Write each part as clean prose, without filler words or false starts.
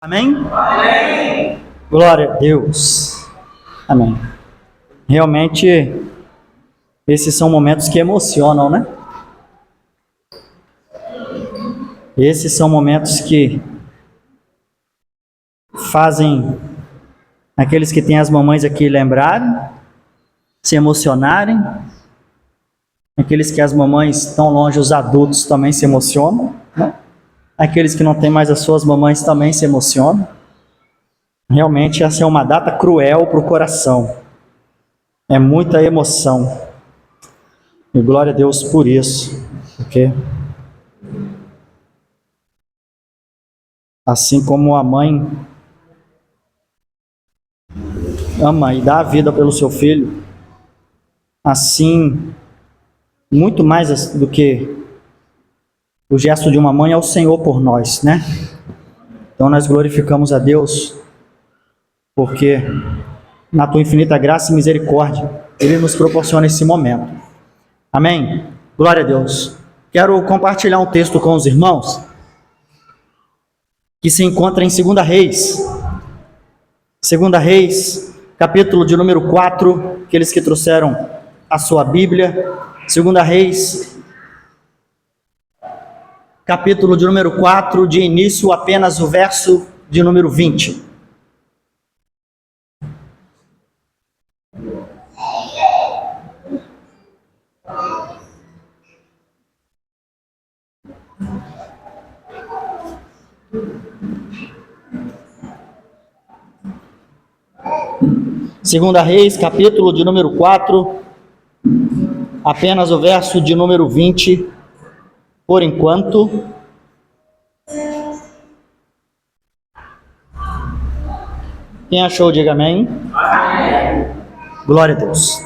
Amém? Amém. Glória a Deus. Amém. Realmente, esses são momentos que emocionam, né? Esses são momentos que fazem aqueles que têm as mamães aqui lembrarem, se emocionarem. Aqueles que as mamães estão longe, os adultos também se emocionam, né? Aqueles que não têm mais as suas mamães também se emocionam. Realmente essa é uma data cruel para o coração. É muita emoção. E glória a Deus por isso. Porque assim como a mãe ama e dá a vida pelo seu filho, assim, muito mais do que o gesto de uma mãe é o Senhor por nós, né? Então nós glorificamos a Deus, porque na tua infinita graça e misericórdia, Ele nos proporciona esse momento. Amém? Glória a Deus. Quero compartilhar um texto com os irmãos, que se encontra em 2 Reis. 2 Reis, capítulo de número 4, aqueles que trouxeram a sua Bíblia. 2 Reis, capítulo de número 4, de início apenas o verso de número 20. Segunda Reis, capítulo de número 4, apenas o verso de número 20. Por enquanto, quem achou, diga amém. Amém. Glória a Deus.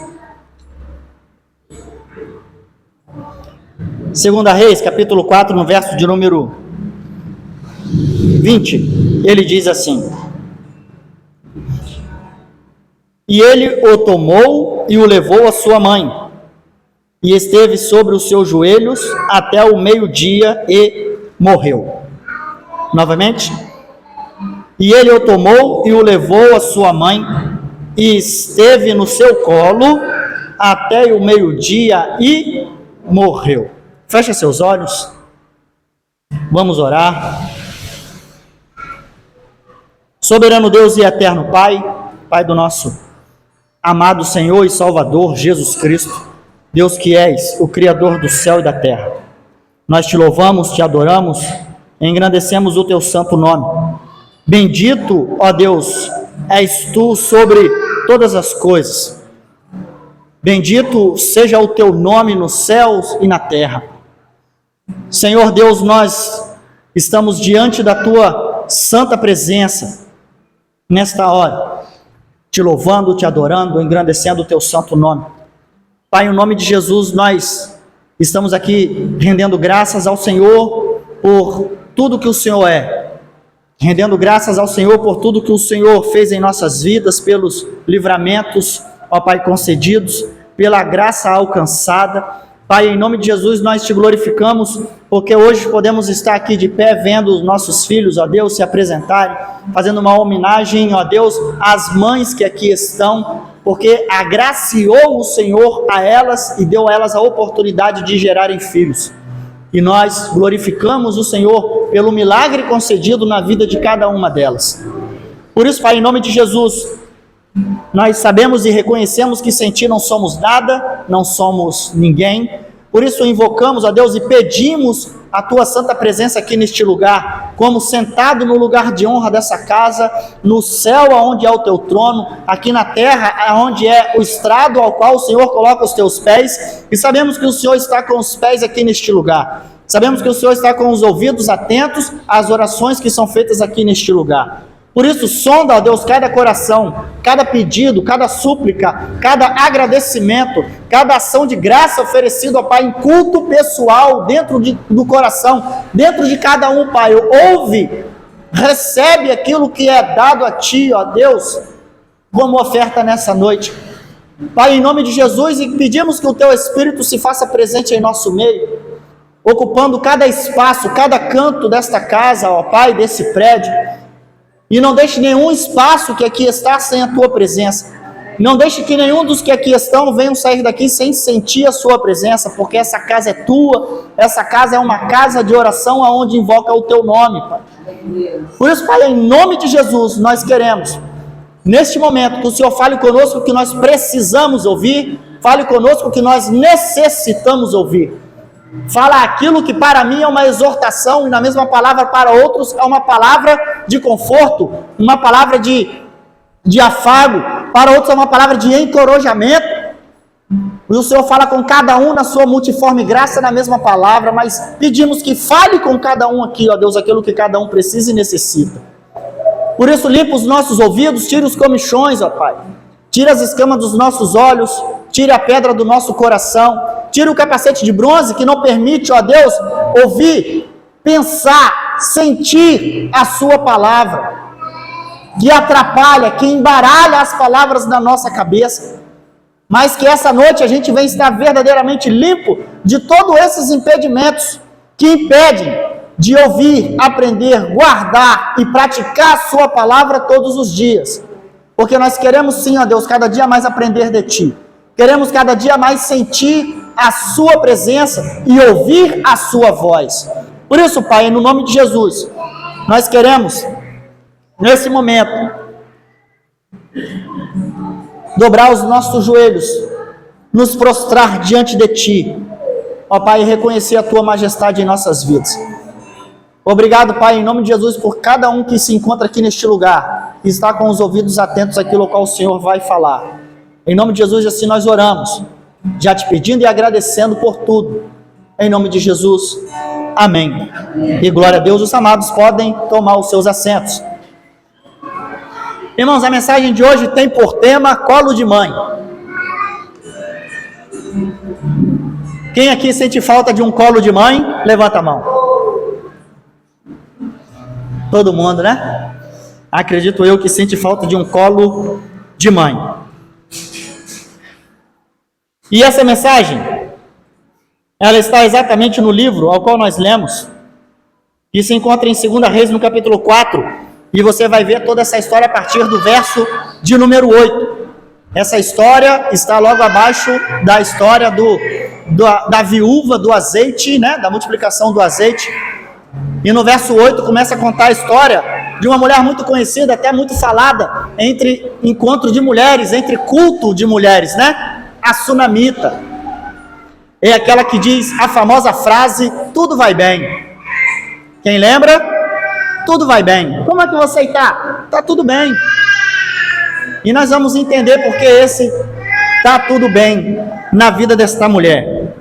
2 Reis, capítulo 4, no verso de número 20, ele diz assim: E ele o tomou e o levou à sua mãe, e esteve sobre os seus joelhos até o meio-dia e morreu. Novamente. E ele o tomou e o levou à sua mãe, e esteve no seu colo até o meio-dia e morreu. Feche seus olhos. Vamos orar. Soberano Deus e eterno Pai, Pai do nosso amado Senhor e Salvador Jesus Cristo, Deus que és o Criador do céu e da terra, nós te louvamos, te adoramos, engrandecemos o teu santo nome. Bendito, ó Deus, és tu sobre todas as coisas. Bendito seja o teu nome nos céus e na terra. Senhor Deus, nós estamos diante da tua santa presença nesta hora, te louvando, te adorando, engrandecendo o teu santo nome. Pai, em nome de Jesus, nós estamos aqui rendendo graças ao Senhor por tudo que o Senhor é, rendendo graças ao Senhor por tudo que o Senhor fez em nossas vidas, pelos livramentos, ó Pai, concedidos, pela graça alcançada. Pai, em nome de Jesus, nós te glorificamos, porque hoje podemos estar aqui de pé, vendo os nossos filhos, ó Deus, se apresentarem, fazendo uma homenagem, ó Deus, às mães que aqui estão, porque agraciou o Senhor a elas e deu a elas a oportunidade de gerarem filhos. E nós glorificamos o Senhor pelo milagre concedido na vida de cada uma delas. Por isso, Pai, em nome de Jesus, nós sabemos e reconhecemos que sem Ti não somos nada, não somos ninguém. Por isso invocamos a Deus e pedimos a Tua santa presença aqui neste lugar, como sentado no lugar de honra dessa casa, no céu aonde é o Teu trono, aqui na terra aonde é o estrado ao qual o Senhor coloca os Teus pés, e sabemos que o Senhor está com os pés aqui neste lugar. Sabemos que o Senhor está com os ouvidos atentos às orações que são feitas aqui neste lugar. Por isso, sonda, ó Deus, cada coração, cada pedido, cada súplica, cada agradecimento, cada ação de graça oferecida, ó Pai, em culto pessoal, dentro do coração, dentro de cada um, Pai. Ouve, recebe aquilo que é dado a Ti, ó Deus, como oferta nessa noite. Pai, em nome de Jesus, e pedimos que o Teu Espírito se faça presente em nosso meio, ocupando cada espaço, cada canto desta casa, ó Pai, desse prédio, E não deixe nenhum espaço que aqui está sem a tua presença. Não deixe que nenhum dos que aqui estão venham sair daqui sem sentir a sua presença, porque essa casa é tua, essa casa é uma casa de oração aonde invoca o teu nome, Pai. Por isso, Pai, em nome de Jesus, nós queremos, neste momento, que o Senhor fale conosco o que nós precisamos ouvir, fale conosco o que nós necessitamos ouvir. Fala aquilo que para mim é uma exortação e na mesma palavra para outros é uma palavra de conforto, uma palavra de afago, para outros é uma palavra de encorajamento. E o Senhor fala com cada um na sua multiforme graça na mesma palavra, mas pedimos que fale com cada um aqui, ó Deus, aquilo que cada um precisa e necessita. Por isso, limpa os nossos ouvidos, tira os comichões, ó Pai. Tira as escamas dos nossos olhos, tira a pedra do nosso coração, tira o capacete de bronze que não permite, ó Deus, ouvir, pensar, sentir a sua palavra, que atrapalha, que embaralha as palavras da nossa cabeça, mas que essa noite a gente venha estar verdadeiramente limpo de todos esses impedimentos que impedem de ouvir, aprender, guardar e praticar a sua palavra todos os dias. Porque nós queremos sim, ó Deus, cada dia mais aprender de Ti. Queremos cada dia mais sentir a Sua presença e ouvir a Sua voz. Por isso, Pai, no nome de Jesus, nós queremos, nesse momento, dobrar os nossos joelhos, nos prostrar diante de Ti, ó Pai, e reconhecer a Tua majestade em nossas vidas. Obrigado, Pai, em nome de Jesus, por cada um que se encontra aqui neste lugar, e está com os ouvidos atentos àquilo ao o Senhor vai falar. Em nome de Jesus, assim nós oramos, já te pedindo e agradecendo por tudo. Em nome de Jesus, amém. E glória a Deus. Os amados podem tomar os seus assentos. Irmãos, a mensagem de hoje tem por tema colo de mãe. Quem aqui sente falta de um colo de mãe? Levanta a mão. Todo mundo, né? Acredito eu que sente falta de um colo de mãe. E essa mensagem, ela está exatamente no livro ao qual nós lemos, que se encontra em 2 Reis, no capítulo 4, e você vai ver toda essa história a partir do verso de número 8. Essa história está logo abaixo da história da viúva do azeite, né? Da multiplicação do azeite. E no verso 8 começa a contar a história de uma mulher muito conhecida, até muito falada, entre encontro de mulheres, entre culto de mulheres, né? A sunamita. É aquela que diz a famosa frase, tudo vai bem. Quem lembra? Tudo vai bem. Como é que você está? Está tudo bem. E nós vamos entender porque esse está tudo bem na vida desta mulher.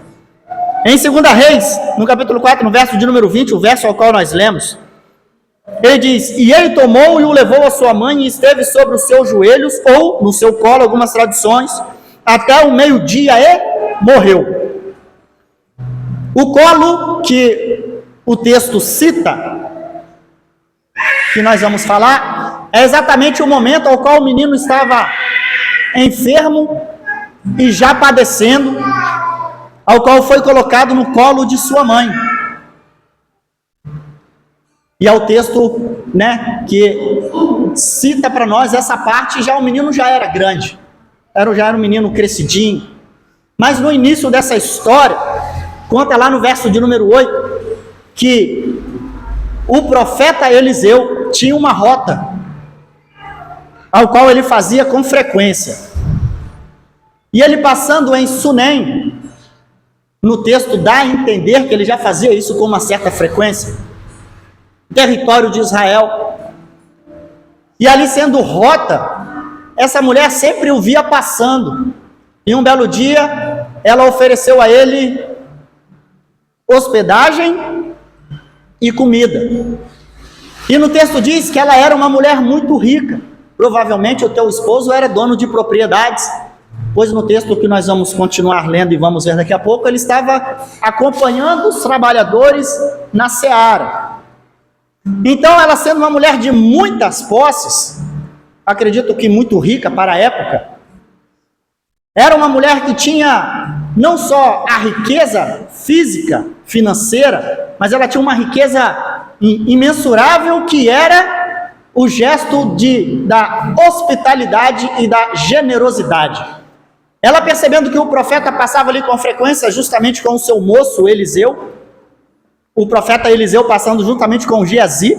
Em 2 Reis, no capítulo 4, no verso de número 20, o verso ao qual nós lemos, ele diz, e ele tomou e o levou a sua mãe e esteve sobre os seus joelhos, ou no seu colo, algumas traduções, até o meio-dia e morreu. O colo que o texto cita, que nós vamos falar, é exatamente o momento ao qual o menino estava enfermo e já padecendo, ao qual foi colocado no colo de sua mãe. E é o texto, né, que cita para nós essa parte, já o menino já era grande, já era um menino crescidinho, mas no início dessa história, conta lá no verso de número 8, que o profeta Eliseu tinha uma rota, ao qual ele fazia com frequência, e ele passando em Sunem, no texto dá a entender que ele já fazia isso com uma certa frequência, território de Israel, e ali sendo rota, essa mulher sempre o via passando, e um belo dia, ela ofereceu a ele hospedagem e comida, e no texto diz que ela era uma mulher muito rica, provavelmente o teu esposo era dono de propriedades, pois no texto que nós vamos continuar lendo e vamos ver daqui a pouco, ele estava acompanhando os trabalhadores na seara. Então, ela sendo uma mulher de muitas posses, acredito que muito rica para a época, era uma mulher que tinha não só a riqueza física, financeira, mas ela tinha uma riqueza imensurável que era o gesto da hospitalidade e da generosidade. Ela, percebendo que o profeta passava ali com frequência justamente com o seu moço Eliseu, o profeta Eliseu passando juntamente com Geazi,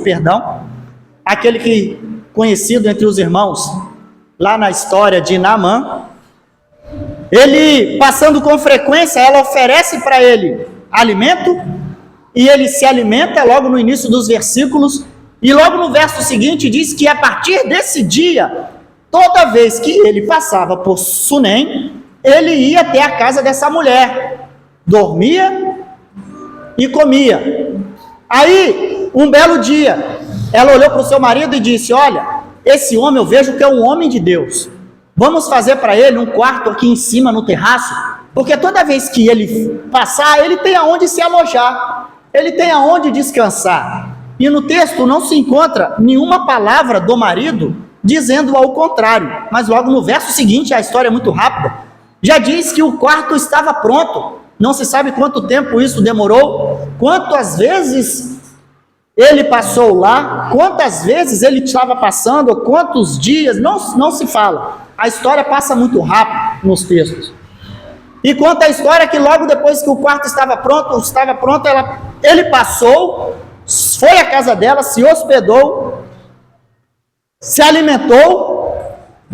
aquele que conhecido entre os irmãos, lá na história de Naamã, ele passando com frequência, ela oferece para ele alimento, e ele se alimenta logo no início dos versículos, e logo no verso seguinte diz que a partir desse dia, toda vez que ele passava por Sunem, ele ia até a casa dessa mulher, dormia e comia. Aí, um belo dia, ela olhou para o seu marido e disse: olha, esse homem eu vejo que é um homem de Deus, vamos fazer para ele um quarto aqui em cima no terraço, porque toda vez que ele passar, ele tem aonde se alojar, ele tem aonde descansar. E no texto não se encontra nenhuma palavra do marido dizendo ao contrário, mas logo no verso seguinte, a história é muito rápida, já diz que o quarto estava pronto. Não se sabe quanto tempo isso demorou, quantas vezes ele passou lá, quantas vezes ele estava passando, quantos dias, não se fala. A história passa muito rápido nos textos. E conta a história que logo depois que o quarto estava pronto, ele passou, foi à casa dela, se hospedou, se alimentou,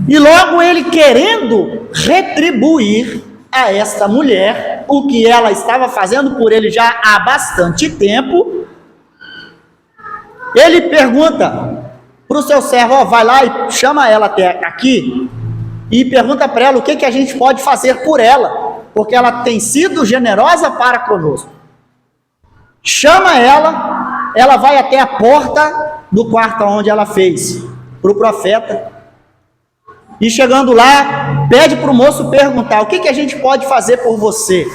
e logo ele, querendo retribuir a esta mulher o que ela estava fazendo por ele já há bastante tempo, ele pergunta para o seu servo: vai lá e chama ela até aqui e pergunta para ela o que a gente pode fazer por ela, porque ela tem sido generosa para conosco. Chama ela vai até a porta do quarto onde ela fez para o profeta, e chegando lá, pede para o moço perguntar: o que a gente pode fazer por você?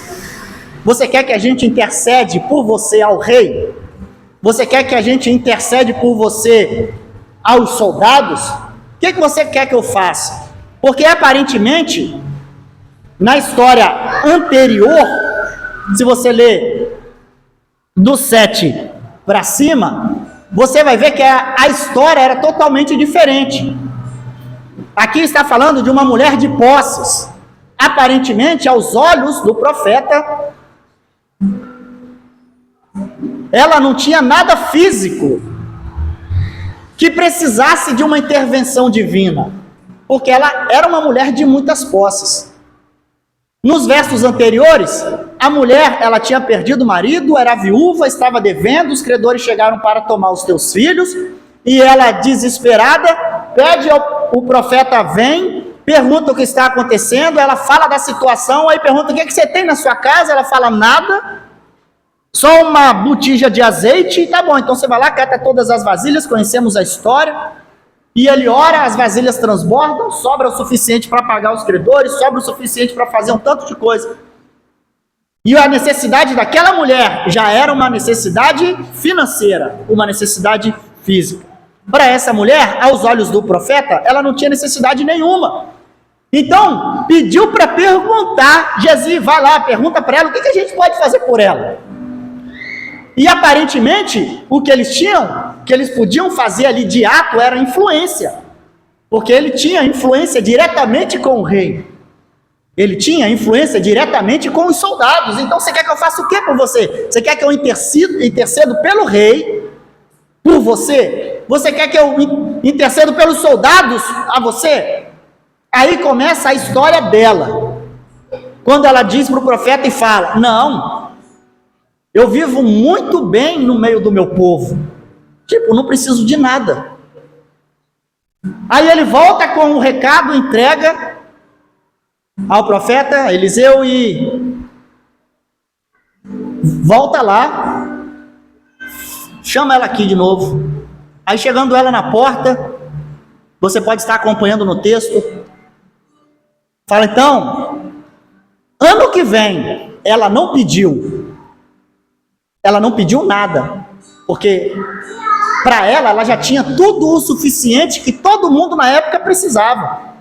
Você quer que a gente intercede por você ao rei? Você quer que a gente intercede por você aos soldados? O que você quer que eu faça? Porque aparentemente, na história anterior, se você ler do 7 para cima, você vai ver que a história era totalmente diferente. Aqui está falando de uma mulher de posses. Aparentemente, aos olhos do profeta, ela não tinha nada físico que precisasse de uma intervenção divina, porque ela era uma mulher de muitas posses. Nos versos anteriores, a mulher, ela tinha perdido o marido, era viúva, estava devendo, os credores chegaram para tomar os teus filhos, e ela, desesperada, pede o profeta, vem, pergunta o que está acontecendo, ela fala da situação, aí pergunta: o que você tem na sua casa? Ela fala: nada, só uma botija de azeite. Tá bom, então você vai lá, cata todas as vasilhas, conhecemos a história, e ele ora, as vasilhas transbordam, sobra o suficiente para pagar os credores, sobra o suficiente para fazer um tanto de coisa. E a necessidade daquela mulher já era uma necessidade financeira, uma necessidade física. Para essa mulher, aos olhos do profeta, ela não tinha necessidade nenhuma. Então, pediu para perguntar: Geazi, vai lá, pergunta para ela o que a gente pode fazer por ela. E aparentemente, o que eles podiam fazer ali de ato era influência, porque ele tinha influência diretamente com o rei, ele tinha influência diretamente com os soldados. Então, você quer que eu faça o que por você? Você quer que eu intercedo pelo rei por você? Você quer que eu intercedo pelos soldados a você? Aí começa a história dela, quando ela diz para o profeta e fala: não, eu vivo muito bem no meio do meu povo, não preciso de nada. Aí ele volta com o recado, entrega ao profeta Eliseu e volta lá, chama ela aqui de novo. Aí, chegando ela na porta, você pode estar acompanhando no texto, fala: então, ano que vem, ela não pediu nada, porque para ela já tinha tudo o suficiente que todo mundo na época precisava.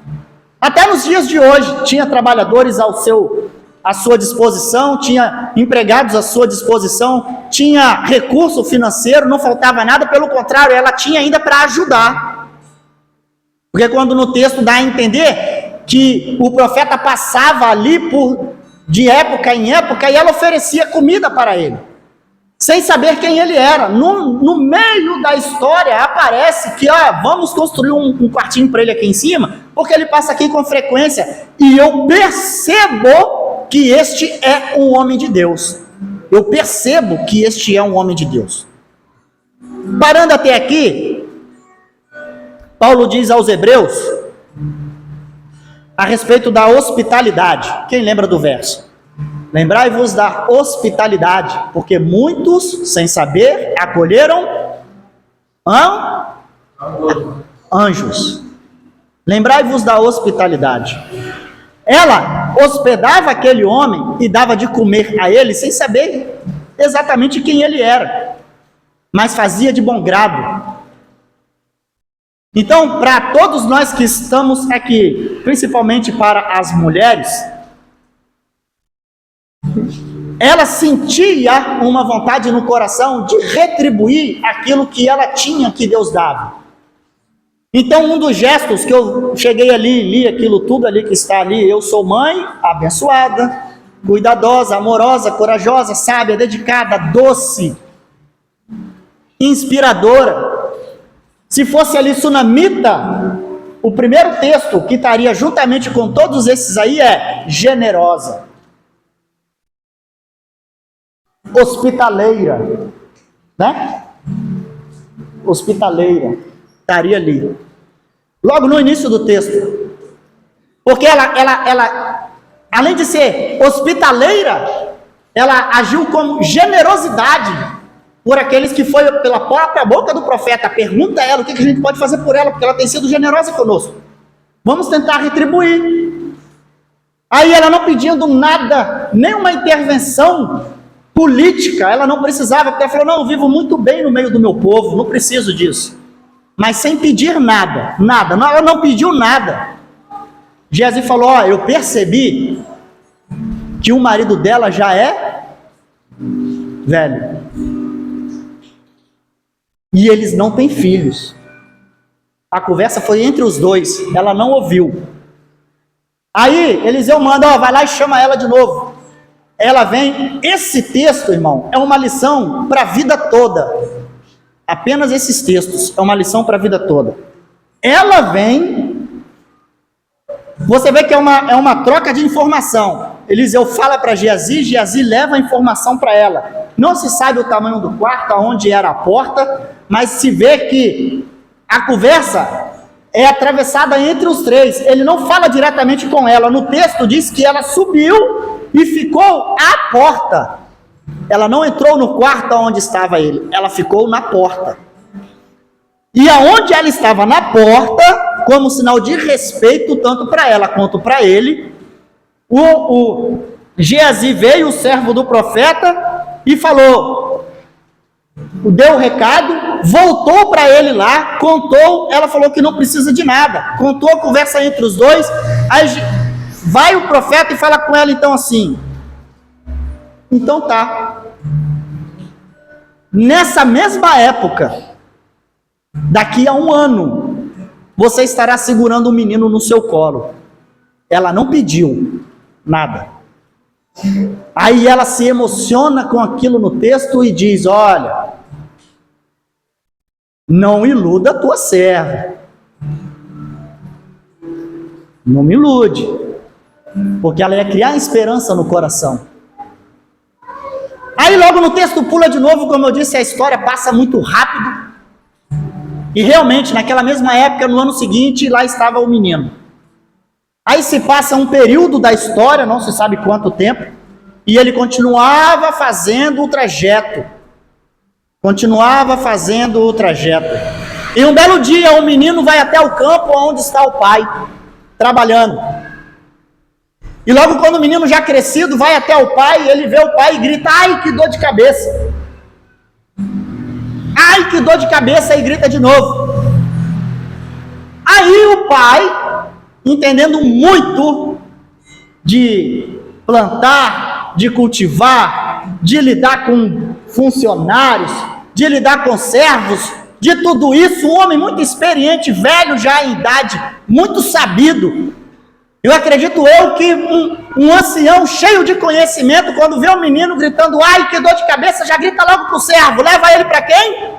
Até nos dias de hoje, tinha trabalhadores à sua disposição, tinha empregados à sua disposição, tinha recurso financeiro, não faltava nada, pelo contrário, ela tinha ainda para ajudar. Porque quando no texto dá a entender que o profeta passava ali de época em época e ela oferecia comida para ele, sem saber quem ele era. No meio da história aparece que vamos construir um quartinho para ele aqui em cima, porque ele passa aqui com frequência, e eu percebo que este é um homem de Deus. Eu percebo que este é um homem de Deus. Parando até aqui, Paulo diz aos Hebreus a respeito da hospitalidade. Quem lembra do verso? Lembrai-vos da hospitalidade, porque muitos, sem saber, acolheram anjos. Lembrai-vos da hospitalidade. Ela hospedava aquele homem e dava de comer a ele, sem saber exatamente quem ele era, mas fazia de bom grado. Então, para todos nós que estamos aqui, principalmente para as mulheres, ela sentia uma vontade no coração de retribuir aquilo que ela tinha, que Deus dava. Então, um dos gestos que eu cheguei ali, li aquilo tudo ali que está ali, eu sou mãe abençoada, cuidadosa, amorosa, corajosa, sábia, dedicada, doce, inspiradora. Se fosse ali sunamita, o primeiro texto que estaria juntamente com todos esses aí é generosa, hospitaleira, né? Hospitaleira, estaria ali. Logo no início do texto. Porque ela além de ser hospitaleira, ela agiu com generosidade por aqueles que foi pela própria boca do profeta. Pergunta a ela o que a gente pode fazer por ela, porque ela tem sido generosa conosco. Vamos tentar retribuir. Aí ela não pedindo nada, nenhuma intervenção política, ela não precisava, porque ela falou, não, eu vivo muito bem no meio do meu povo, não preciso disso. Mas sem pedir nada, ela não pediu nada. Geazi falou, eu percebi que o marido dela já é velho. E eles não têm filhos. A conversa foi entre os dois, ela não ouviu. Aí Eliseu manda, vai lá e chama ela de novo. Ela vem. Esse texto, irmão, é uma lição para a vida toda. Apenas esses textos é uma lição para a vida toda. Ela vem, você vê que é uma troca de informação. Eliseu fala para Geazi, Geazi leva a informação para ela. Não se sabe o tamanho do quarto, aonde era a porta, mas se vê que a conversa é atravessada entre os três. Ele não fala diretamente com ela. No texto diz que ela subiu e ficou à porta. Ela não entrou no quarto onde estava ele, ela ficou na porta. E aonde ela estava na porta, como sinal de respeito tanto para ela quanto para ele, o Geazi veio, o servo do profeta, e falou, deu o recado, voltou para ele lá, contou, ela falou que não precisa de nada, contou a conversa entre os dois. Aí vai o profeta e fala com ela então assim, então tá, nessa mesma época, daqui a 1 ano, você estará segurando um menino no seu colo. Ela não pediu nada. Aí ela se emociona com aquilo no texto e diz, olha, não iluda a tua serva. Não me ilude. Porque ela ia criar esperança no coração. Aí logo no texto pula de novo, como eu disse, a história passa muito rápido. E realmente, naquela mesma época, no ano seguinte, lá estava o menino. Aí se passa um período da história, não se sabe quanto tempo, e ele continuava fazendo o trajeto. E um belo dia, o menino vai até o campo onde está o pai, trabalhando. E logo quando o menino já crescido vai até o pai, ele vê o pai e grita, ai que dor de cabeça. Ai que dor de cabeça, e grita de novo. Aí o pai, entendendo muito de plantar, de cultivar, de lidar com funcionários, de lidar com servos, de tudo isso, um homem muito experiente, velho já em idade, muito sabido. Eu acredito que um ancião cheio de conhecimento, quando vê um menino gritando, ai, que dor de cabeça, já grita logo para o servo. Leva ele para quem?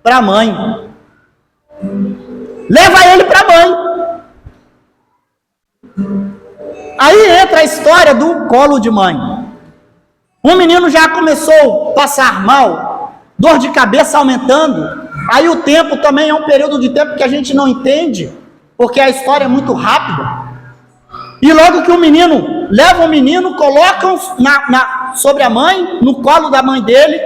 Para a mãe. Leva ele para a mãe. Aí entra a história do colo de mãe. Um menino já começou a passar mal, dor de cabeça aumentando. Aí o tempo também é um período de tempo que a gente não entende, porque a história é muito rápida. E logo que o menino, leva o menino, colocam sobre a mãe, no colo da mãe dele.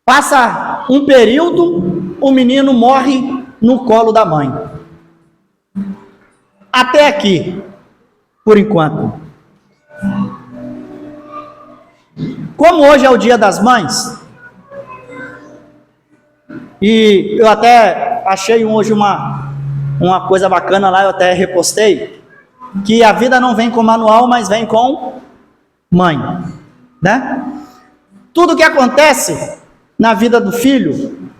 Passa um período, o menino morre no colo da mãe. Até aqui, por enquanto. Como hoje é o Dia das Mães, e eu até achei hoje uma coisa bacana lá, eu até repostei, que a vida não vem com manual, mas vem com mãe, né? Tudo que acontece na vida do filho,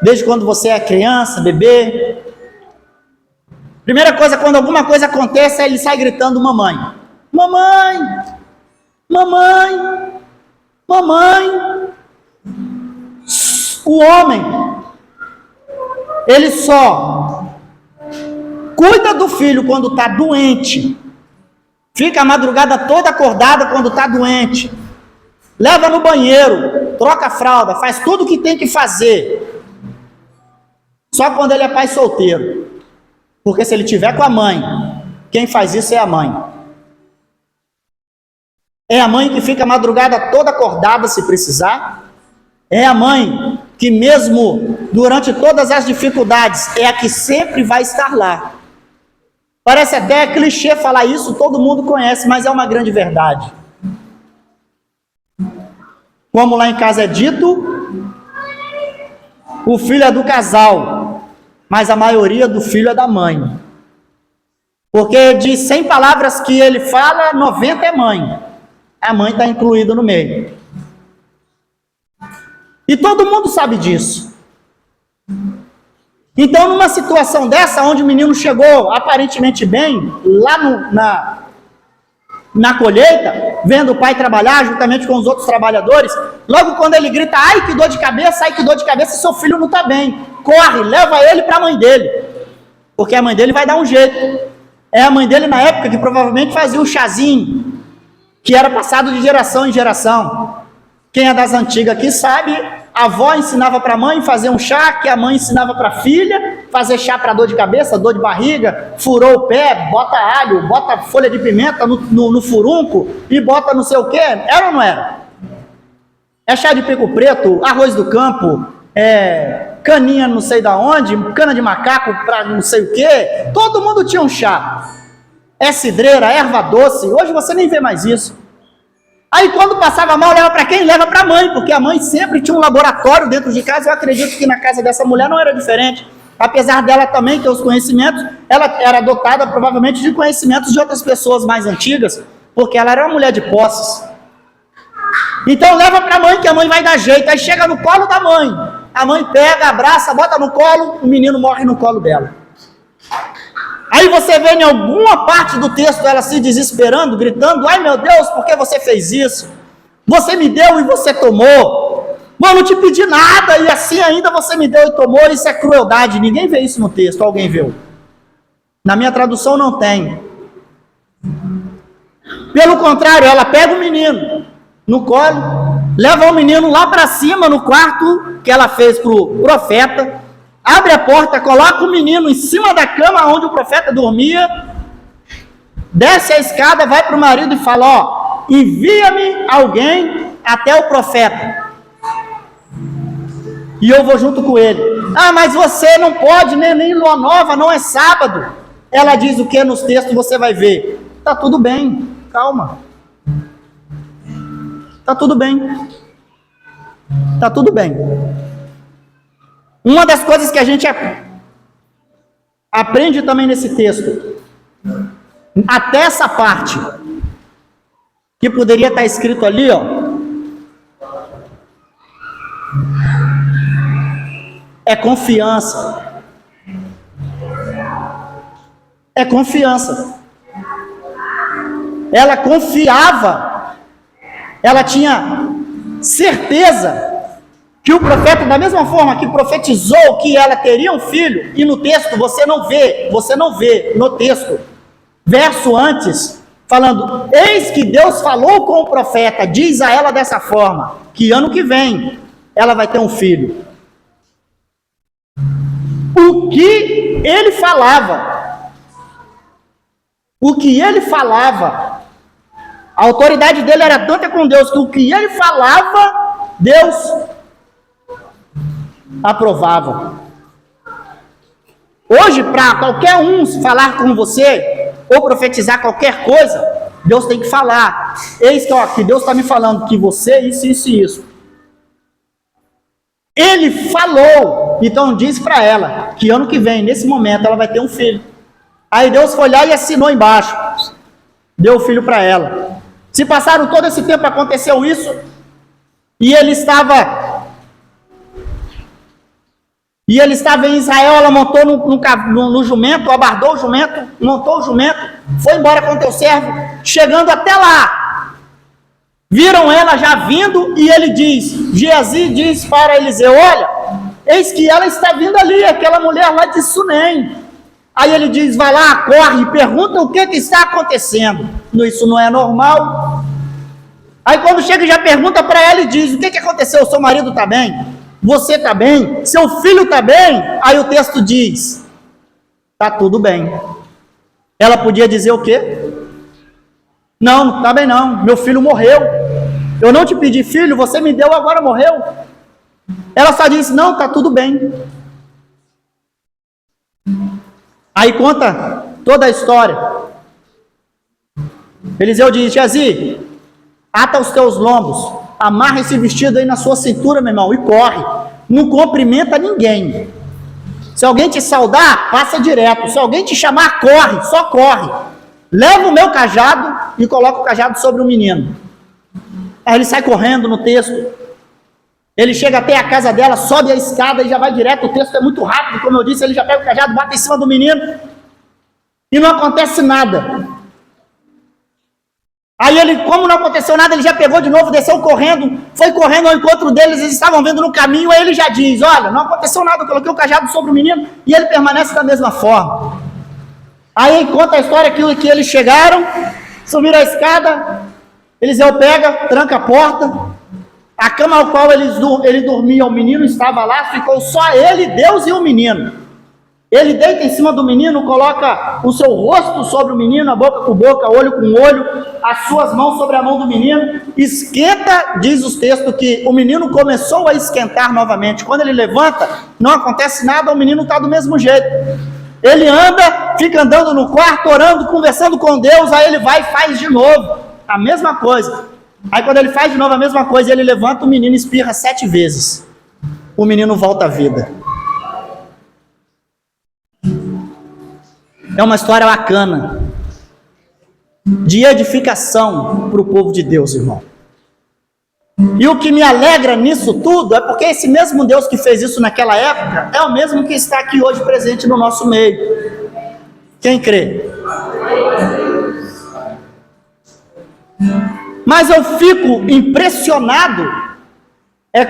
desde quando você é criança, bebê, primeira coisa, quando alguma coisa acontece, ele sai gritando mamãe, mamãe, mamãe, mamãe. O homem, ele só cuida do filho quando está doente, fica a madrugada toda acordada quando está doente, leva no banheiro, troca a fralda, faz tudo o que tem que fazer, só quando ele é pai solteiro, porque se ele tiver com a mãe, quem faz isso é a mãe. É a mãe que fica a madrugada toda acordada se precisar, é a mãe que mesmo durante todas as dificuldades, é a que sempre vai estar lá. Parece até clichê falar isso, todo mundo conhece, mas é uma grande verdade. Como lá em casa é dito, o filho é do casal, mas a maioria do filho é da mãe. Porque de 100 palavras que ele fala, 90 é mãe. A mãe está incluída no meio. E todo mundo sabe disso. Então, numa situação dessa, onde o menino chegou aparentemente bem, lá na colheita, vendo o pai trabalhar juntamente com os outros trabalhadores, logo quando ele grita, ai que dor de cabeça, seu filho não está bem, corre, leva ele para a mãe dele, porque a mãe dele vai dar um jeito. É a mãe dele na época que provavelmente fazia o chazinho, que era passado de geração em geração. Quem é das antigas aqui sabe, a avó ensinava para a mãe fazer um chá, que a mãe ensinava para a filha, fazer chá para dor de cabeça, dor de barriga, furou o pé, bota alho, bota folha de pimenta no furunco e bota não sei o quê. Era ou não era? É chá de pico preto, arroz do campo, caninha não sei da onde, cana de macaco para não sei o quê. Todo mundo tinha um chá. É cidreira, erva doce. Hoje você nem vê mais isso. Aí quando passava mal, leva para quem? Leva para a mãe, porque a mãe sempre tinha um laboratório dentro de casa. Eu acredito que na casa dessa mulher não era diferente. Apesar dela também ter os conhecimentos, ela era dotada provavelmente de conhecimentos de outras pessoas mais antigas, porque ela era uma mulher de posses. Então leva para a mãe, que a mãe vai dar jeito. Aí chega no colo da mãe, a mãe pega, abraça, bota no colo, o menino morre no colo dela. Aí você vê em alguma parte do texto ela se desesperando, gritando, ai meu Deus, por que você fez isso? Você me deu e você tomou. Eu não te pedi nada e assim ainda você me deu e tomou. Isso é crueldade. Ninguém vê isso no texto. Alguém viu? Na minha tradução não tem. Pelo contrário, ela pega o menino no colo, leva o menino lá para cima no quarto que ela fez para o profeta, abre a porta, coloca o menino em cima da cama onde o profeta dormia, desce a escada, vai para o marido e fala, ó, envia-me alguém até o profeta, e eu vou junto com ele. Ah, mas você não pode, nem lua nova, não é sábado. Ela diz o que nos textos, você vai ver. Tá tudo bem, calma. Tá tudo bem. Tá tudo bem. Uma das coisas que a gente aprende também nesse texto, até essa parte, que poderia estar escrito ali, ó, É confiança. É confiança. Ela confiava, ela tinha certeza que o profeta, da mesma forma que profetizou que ela teria um filho, e no texto você não vê no texto, verso antes, falando, eis que Deus falou com o profeta, diz a ela dessa forma, que ano que vem ela vai ter um filho. O que ele falava, a autoridade dele era tanta com Deus, que o que ele falava, Deus aprovava. Hoje, para qualquer um falar com você, ou profetizar qualquer coisa, Deus tem que falar. Eis que Deus está me falando que você, isso e isso. Ele falou, então disse para ela, que ano que vem, nesse momento, ela vai ter um filho. Aí Deus foi lá e assinou embaixo, deu o filho para ela. Se passaram todo esse tempo, aconteceu isso, e ele estava em Israel, ela montou no jumento, abardou o jumento, montou o jumento, foi embora com o teu servo, chegando até lá, viram ela já vindo, e ele diz, Geazi diz para Eliseu, olha, eis que ela está vindo ali, aquela mulher lá de Sunem. Aí ele diz, vai lá, corre, pergunta o que está acontecendo. Isso não é normal. Aí quando chega já pergunta para ela e diz, o que aconteceu? O seu marido está bem? Você está bem? Seu filho está bem? Aí o texto diz, está tudo bem. Ela podia dizer o quê? Não está bem não, meu filho morreu. Eu não te pedi filho, você me deu, agora morreu. Ela só disse, não, está tudo bem. Aí conta toda a história. Eliseu diz, Geazi, ata os teus lombos, amarra esse vestido aí na sua cintura, meu irmão, e corre. Não cumprimenta ninguém. Se alguém te saudar, passa direto. Se alguém te chamar, corre, só corre. Leva o meu cajado e coloca o cajado sobre o menino. Aí ele sai correndo no texto. Ele chega até a casa dela, sobe a escada e já vai direto. O texto é muito rápido, como eu disse, ele já pega o cajado, bate em cima do menino e não acontece nada. Aí ele, como não aconteceu nada, ele já pegou de novo, desceu correndo, foi correndo ao encontro deles, eles estavam vendo no caminho, aí ele já diz, olha, não aconteceu nada, eu coloquei o cajado sobre o menino, e ele permanece da mesma forma. Aí conta a história que eles chegaram, subiram a escada, Eliseu pega, tranca a porta, a cama ao qual ele dormia, o menino estava lá, ficou só ele, Deus e o menino. Ele deita em cima do menino, coloca o seu rosto sobre o menino, a boca com boca, olho com olho, as suas mãos sobre a mão do menino, esquenta, diz os textos, que o menino começou a esquentar novamente. Quando ele levanta, não acontece nada, o menino está do mesmo jeito. Ele anda, fica andando no quarto, orando, conversando com Deus, aí ele vai e faz de novo a mesma coisa. Aí quando ele faz de novo a mesma coisa, ele levanta, o menino espirra 7 vezes. O menino volta à vida. É uma história bacana, de edificação para o povo de Deus, irmão. E o que me alegra nisso tudo é porque esse mesmo Deus que fez isso naquela época é o mesmo que está aqui hoje presente no nosso meio. Quem crê? Mas eu fico impressionado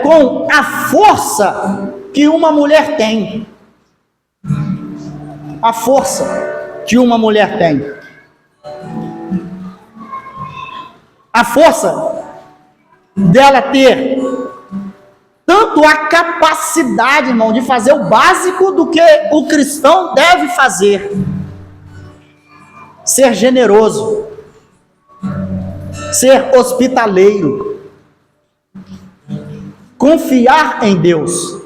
com a força que uma mulher tem. A força que uma mulher tem. A força dela ter tanto a capacidade, irmão, de fazer o básico do que o cristão deve fazer. Ser generoso. Ser hospitaleiro. Confiar em Deus.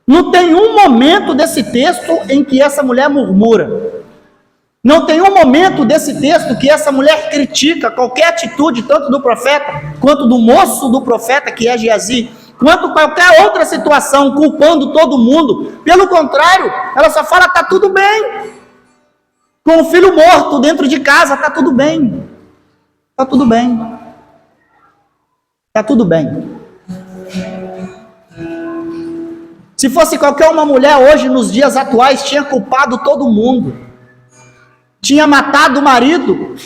Não tem um momento desse texto em que essa mulher murmura. Não tem um momento desse texto que essa mulher critica qualquer atitude, tanto do profeta, quanto do moço do profeta, que é Geazi, quanto qualquer outra situação, culpando todo mundo. Pelo contrário, ela só fala, está tudo bem. Com o filho morto dentro de casa, está tudo bem. Está tudo bem. Está tudo bem. Se fosse qualquer uma mulher hoje, nos dias atuais, tinha culpado todo mundo. Tinha matado o marido,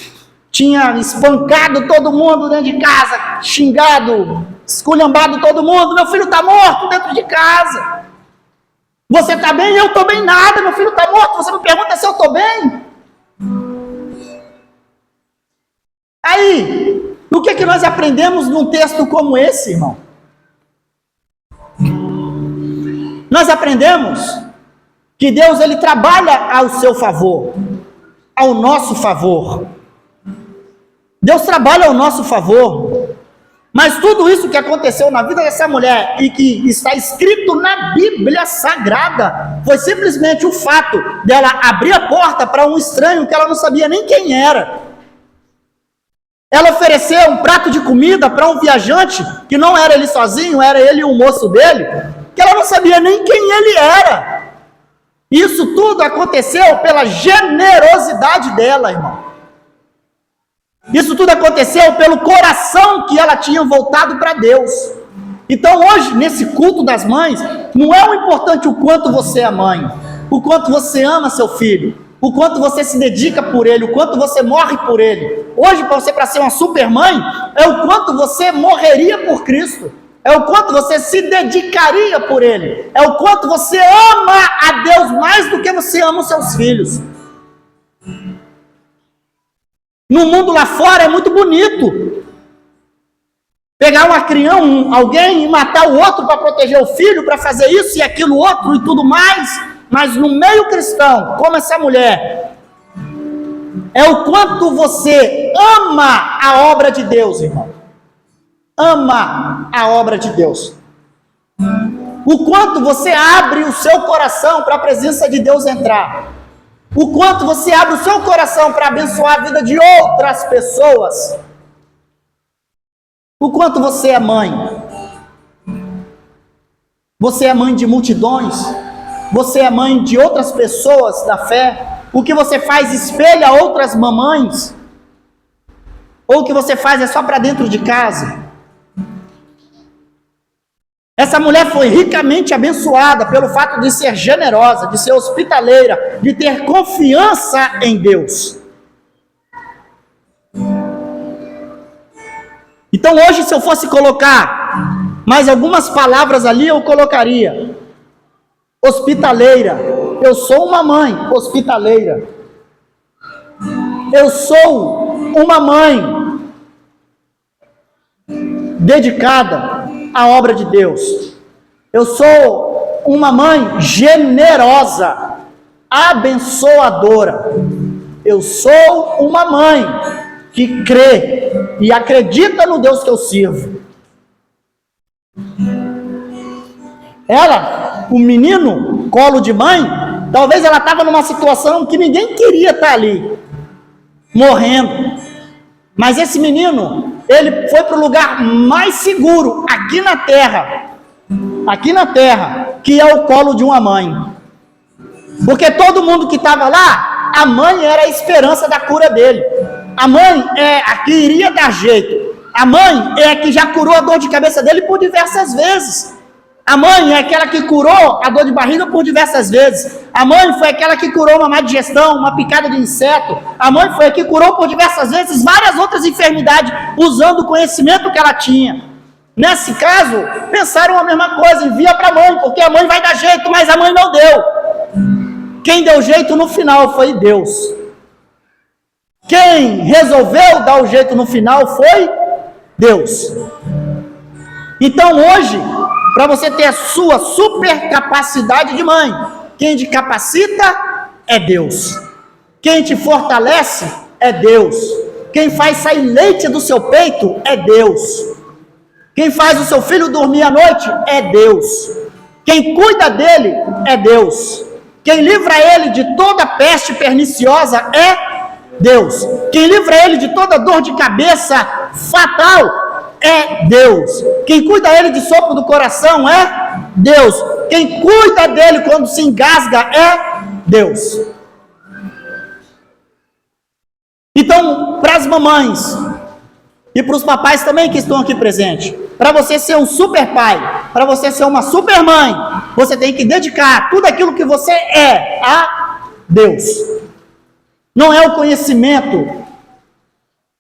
tinha espancado todo mundo dentro de casa, xingado, esculhambado todo mundo. Meu filho está morto dentro de casa. Você está bem? Eu estou bem nada, meu filho está morto. Você me pergunta se eu estou bem? Aí, o que nós aprendemos num texto como esse, irmão? Nós aprendemos que Deus, ele trabalha ao seu favor, ao nosso favor. Deus trabalha ao nosso favor. Mas tudo isso que aconteceu na vida dessa mulher e que está escrito na Bíblia Sagrada foi simplesmente o fato dela abrir a porta para um estranho que ela não sabia nem quem era. Ela ofereceu um prato de comida para um viajante que não era ele sozinho, era ele e o moço dele, que ela não sabia nem quem ele era. Isso tudo aconteceu pela generosidade dela, irmão. Isso tudo aconteceu pelo coração que ela tinha voltado para Deus. Então hoje, nesse culto das mães, não é o importante o quanto você é mãe, o quanto você ama seu filho, o quanto você se dedica por ele, o quanto você morre por ele. Hoje, para ser uma super mãe, é o quanto você morreria por Cristo, é o quanto você se dedicaria por ele, é o quanto você ama a Deus mais do que você ama os seus filhos. No mundo lá fora é muito bonito pegar uma criança, alguém e matar o outro para proteger o filho, para fazer isso e aquilo outro e tudo mais. Mas no meio cristão, como essa mulher, é o quanto você ama a obra de Deus, irmão. Ama a obra de Deus. O quanto você abre o seu coração para a presença de Deus entrar. O quanto você abre o seu coração para abençoar a vida de outras pessoas. O quanto você é mãe. Você é mãe de multidões. Você é mãe de outras pessoas da fé. O que você faz espelha outras mamães? Ou o que você faz é só para dentro de casa? Essa mulher foi ricamente abençoada pelo fato de ser generosa, de ser hospitaleira, de ter confiança em Deus. Então hoje, se eu fosse colocar mais algumas palavras ali, eu colocaria hospitaleira. Eu sou uma mãe hospitaleira. Eu sou uma mãe dedicada à obra de Deus. Eu sou uma mãe generosa, abençoadora. Eu sou uma mãe que crê e acredita no Deus que eu sirvo. Ela, o menino, colo de mãe, talvez ela estava numa situação que ninguém queria estar ali, morrendo. Mas esse menino, ele foi para o lugar mais seguro, aqui na terra, que é o colo de uma mãe. Porque todo mundo que estava lá, a mãe era a esperança da cura dele. A mãe é a que iria dar jeito. A mãe é a que já curou a dor de cabeça dele por diversas vezes. A mãe é aquela que curou a dor de barriga por diversas vezes. A mãe foi aquela que curou uma má digestão, uma picada de inseto. A mãe foi a que curou por diversas vezes várias outras enfermidades, usando o conhecimento que ela tinha. Nesse caso, pensaram a mesma coisa, envia para a mãe, porque a mãe vai dar jeito, mas a mãe não deu. Quem deu jeito no final foi Deus. Quem resolveu dar o jeito no final foi Deus. Então hoje, para você ter a sua super capacidade de mãe, quem te capacita é Deus. Quem te fortalece é Deus. Quem faz sair leite do seu peito é Deus. Quem faz o seu filho dormir à noite é Deus. Quem cuida dele é Deus. Quem livra ele de toda peste perniciosa é Deus. Quem livra ele de toda dor de cabeça fatal é Deus. Quem cuida ele de sopro do coração é Deus. Quem cuida dele quando se engasga é Deus. Então, para as mamães e para os papais também que estão aqui presentes, para você ser um super pai, para você ser uma super mãe, você tem que dedicar tudo aquilo que você é a Deus. Não é o conhecimento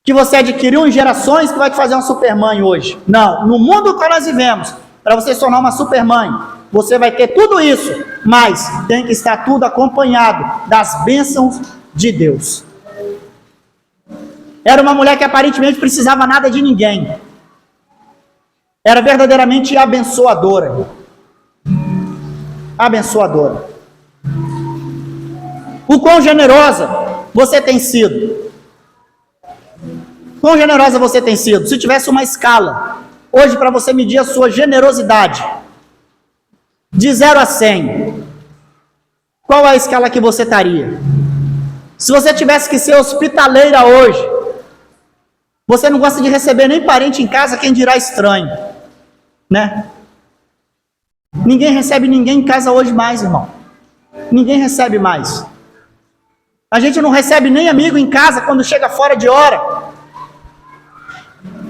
que você adquiriu em gerações que vai te fazer uma super mãe hoje. Não, no mundo que nós vivemos, para você se tornar uma super mãe, você vai ter tudo isso, mas tem que estar tudo acompanhado das bênçãos de Deus. Era uma mulher que aparentemente precisava nada de ninguém. Era verdadeiramente abençoadora. Abençoadora. O quão generosa você tem sido? Quão generosa você tem sido? Se tivesse uma escala, hoje para você medir a sua generosidade, de 0 a 100, qual é a escala que você estaria? Se você tivesse que ser hospitaleira hoje, você não gosta de receber nem parente em casa, quem dirá estranho, né? Ninguém recebe ninguém em casa hoje mais, irmão. Ninguém recebe mais. A gente não recebe nem amigo em casa quando chega fora de hora.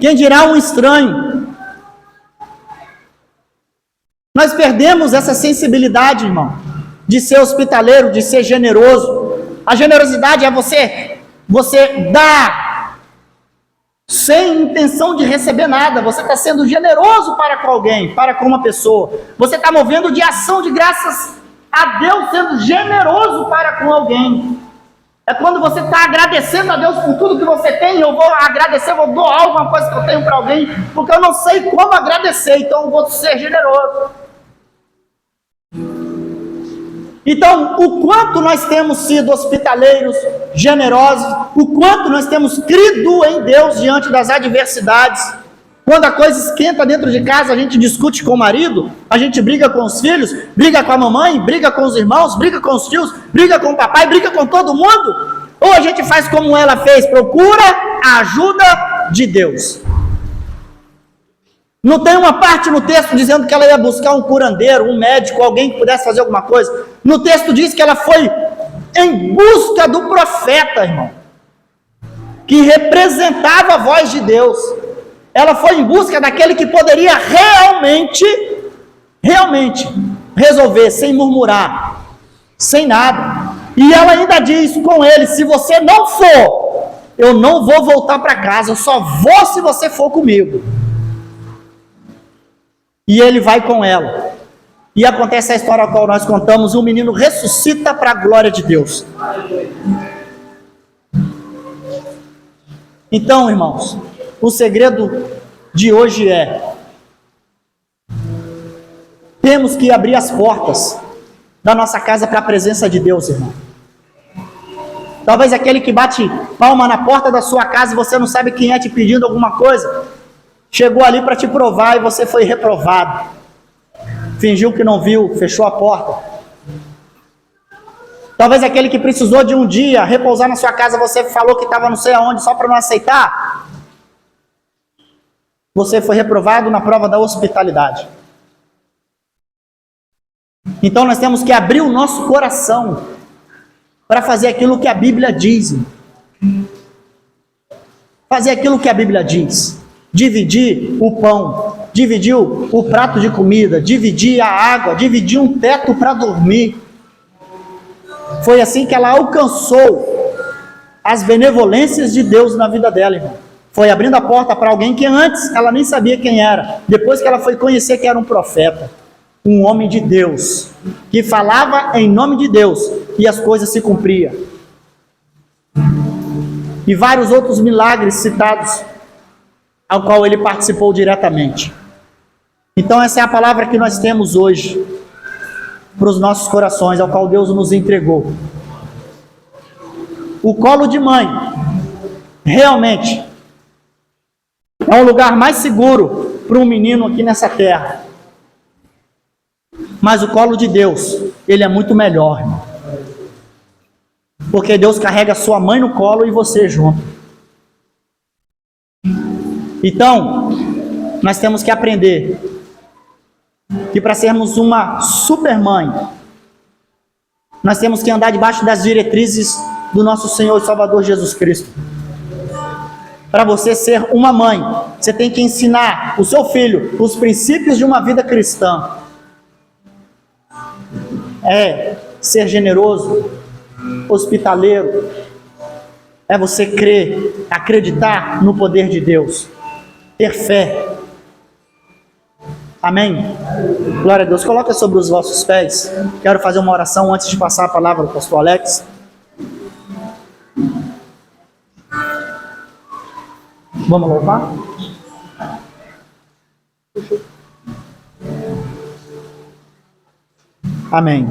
Quem dirá um estranho? Nós perdemos essa sensibilidade, irmão, de ser hospitaleiro, de ser generoso. A generosidade é você dar sem intenção de receber nada. Você está sendo generoso para com alguém, para com uma pessoa. Você está movendo de ação de graças a Deus, sendo generoso para com alguém. É quando você está agradecendo a Deus por tudo que você tem. Eu vou agradecer, vou doar alguma coisa que eu tenho para alguém, porque eu não sei como agradecer, então eu vou ser generoso. Então, o quanto nós temos sido hospitaleiros, generosos, o quanto nós temos crido em Deus diante das adversidades. Quando a coisa esquenta dentro de casa, a gente discute com o marido, a gente briga com os filhos, briga com a mamãe, briga com os irmãos, briga com os tios, briga com o papai, briga com todo mundo. Ou a gente faz como ela fez, procura a ajuda de Deus. Não tem uma parte no texto dizendo que ela ia buscar um curandeiro, um médico, alguém que pudesse fazer alguma coisa. No texto diz que ela foi em busca do profeta, irmão, que representava a voz de Deus. Ela foi em busca daquele que poderia realmente resolver, sem murmurar, sem nada. E ela ainda diz com ele: se você não for, eu não vou voltar para casa, eu só vou se você for comigo. E ele vai com ela. E acontece a história a qual nós contamos: um menino ressuscita para a glória de Deus. Então, irmãos, o segredo de hoje é: temos que abrir as portas da nossa casa para a presença de Deus, irmão. Talvez aquele que bate palma na porta da sua casa e você não sabe quem é te pedindo alguma coisa, chegou ali para te provar e você foi reprovado. Fingiu que não viu, fechou a porta. Talvez aquele que precisou de um dia repousar na sua casa, você falou que estava não sei aonde só para não aceitar. Você foi reprovado na prova da hospitalidade. Então nós temos que abrir o nosso coração para fazer aquilo que a Bíblia diz. Fazer aquilo que a Bíblia diz. Dividir o pão, dividir o prato de comida, dividir a água, dividir um teto para dormir. Foi assim que ela alcançou as benevolências de Deus na vida dela, irmão. Foi abrindo a porta para alguém que antes ela nem sabia quem era. Depois que ela foi conhecer que era um profeta, um homem de Deus, que falava em nome de Deus e as coisas se cumpriam. E vários outros milagres citados, ao qual ele participou diretamente. Então essa é a palavra que nós temos hoje para os nossos corações, ao qual Deus nos entregou. O colo de mãe realmente é um lugar mais seguro para um menino aqui nessa terra. Mas o colo de Deus, ele é muito melhor, irmão. Porque Deus carrega sua mãe no colo e você junto. Então, nós temos que aprender que para sermos uma super mãe, nós temos que andar debaixo das diretrizes do nosso Senhor e Salvador Jesus Cristo. Para você ser uma mãe, Você tem que ensinar o seu filho os princípios de uma vida cristã. É ser generoso, hospitaleiro, é você crer, acreditar no poder de Deus, ter fé. Amém? Glória a Deus. Coloca sobre os vossos pés. Quero fazer uma oração antes de passar a palavra ao pastor Alex. Vamos louvar? Amém.